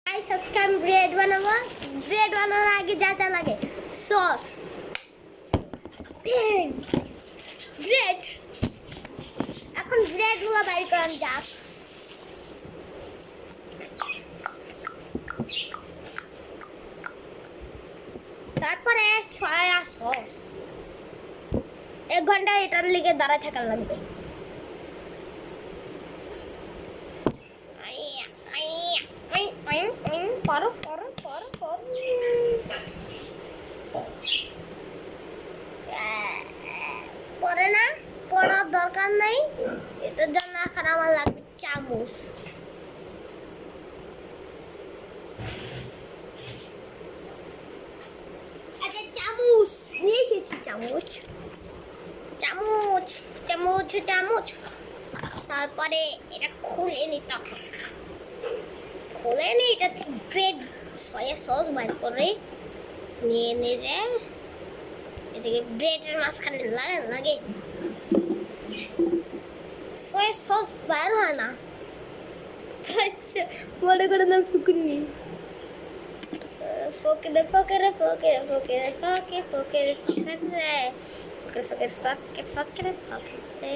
Guys আজকে আমি bread বানাবো। ব্রেড বানানোর আগে যা যা লাগে সস, তেল, ব্রেড। এখন ব্রেডগুলো বাইর করা যাক। তারপরে সয়া সস 1 ঘন্টা এটার লিগে দাঁড়ায় থাকা লাগবে। পড়ো পড়ো পড়ো পড়ো পড়ে না, পড়ার দরকার নাই। এটার জন্য এখন আমার লাগবে চামচ। আচ্ছা চামচ নিয়ে এসেছি। চামচ চামচ চামচ চামচ। তারপরে এটা খুলে নিতে হবে। খুলে নিয়ে এটা ব্রেড সয়া সস বাইর করে নিয়ে নিয়ে এদিকে ব্রেডের মাঝখানে লাগে সয়া সস বাইর হয় না। আচ্ছা মনে করে না ফুকুনি ফকেরে ফকেরে ফকেরে ফকেরে ফকে ফকেরে ফকেরে ফকেরে ফকেরে ফকে ফকেরে ফকেরে।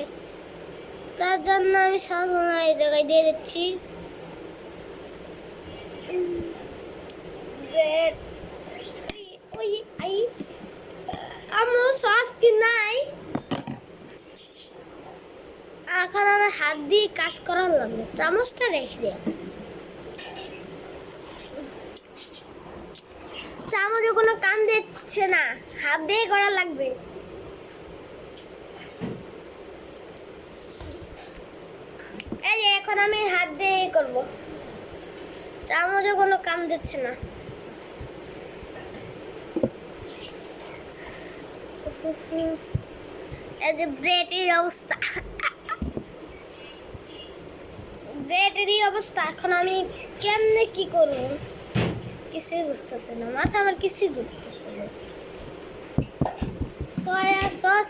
তার জন্য আমি সস এই জায়গায় দিয়ে দিচ্ছি। ব্রেড ওই আই আমার সস কি নাই। এখন আমার হাত দিয়ে কাজ করার লাগবে। চামচটা রেখে দে। চামচে কোনো কাম দিচ্ছে না, হাত দিয়ে করা লাগবে। এই যে এখন আমি হাত দিয়ে করব। চামচে কোনো কাম দিচ্ছে না। এই যে ব্রেডের অবস্থা, ব্রেডেরই অবস্থা। এখন আমি কেমনে কি করব কিছুই বুঝতেছে না, মাথা আমার কিছুই বুঝতেছে না। সয়া সস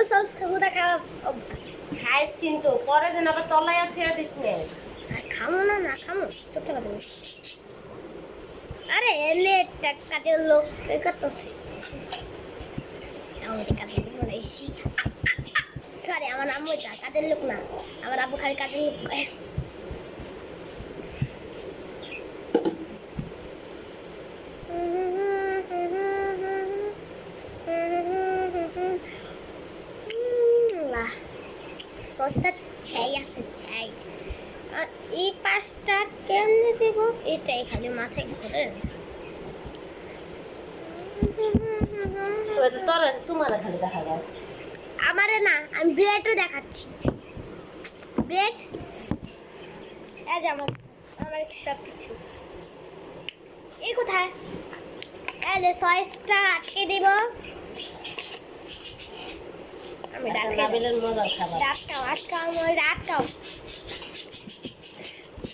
সস খাবো না, খাওয়া অভ্যাস। খাইস কিন্তু পরে যেন আবার তলায় ছেড়ে দিস না। খামো না, না খামো, চুপ থাকা দেবো। আরে এলে একটা কাজের লোক করতেছে। আমাদের কাজের লোক বলেছি, সরি আমার আম্মু এটা কাজের লোক না, আমার আব্বু খালি কাজের লোক করে। সস্তা চাই আছে চাই। এই পাঁচটা কেমনে দেব এটাই খালি মাথায় ঘুরে। তোমার খালি দেখা যায়, আমারে না, আমি ব্রেডও দেখাচ্ছি। ব্রেড এই যে আমার সব কিছু। এই কোথায়? এই যে সসটা আটকে দিব। আমি নাবিলের মজার খাবার। আটকাও।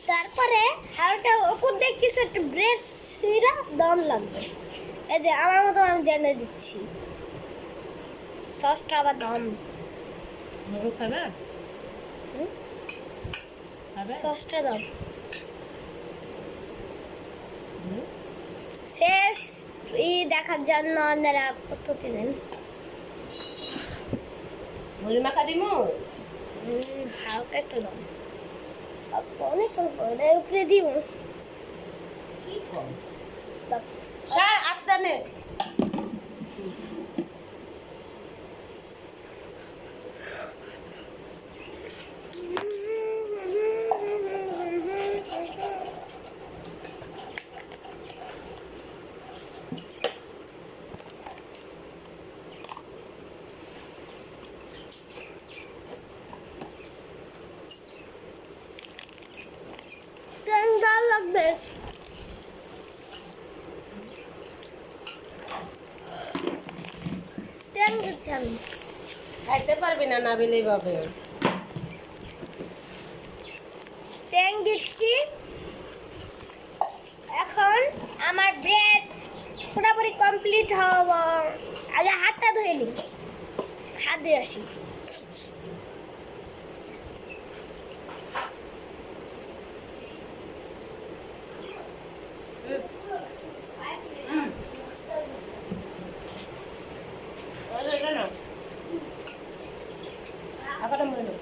তারপরে হালকা উপর দিয়ে কিছু একটা ব্রেড সিরা দম লাগবে। এই যে আমার মতো আমি জেনে দিচ্ছি। সসটা আবার দম খাবে সসটা দম শেষ। দেখার জন্য আপনারা প্রস্তুতি নেন। মুড়ি মাখা দিমু হালকা একটু দম অনেক উপরে দিব। আপনানে লাগবে। ট্যাং দিচ্ছি আমি। খাইতে পারবি না নাবিল এইভাবে। ট্যাং দিচ্ছি। এখন আমার ব্রেড পুরোপুরি কমপ্লিট হব। আগে হাতটা ধুয়ে নিই, হাত ধুয়ে আসি। এটা না আবার মনে নেই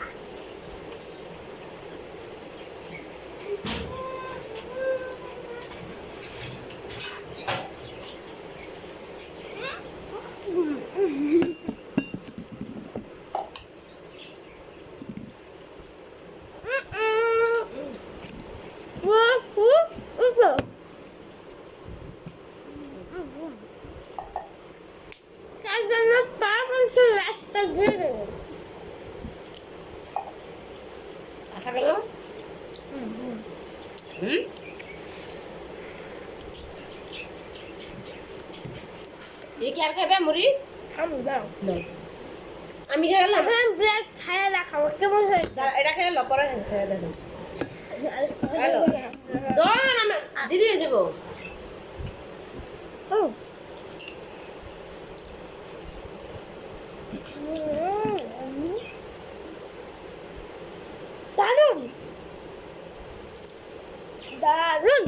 আঠা গেল এই কি আর খাবে মুড়ি আমি খেয়ে গেলাম ব্রেড খাইয়ে দেখাবো কেমন হয়েছে এটা খেয়ে লো পরে খেয়ে দেখুন দন আমি দিদি হয়ে যাবো দারুন দারুন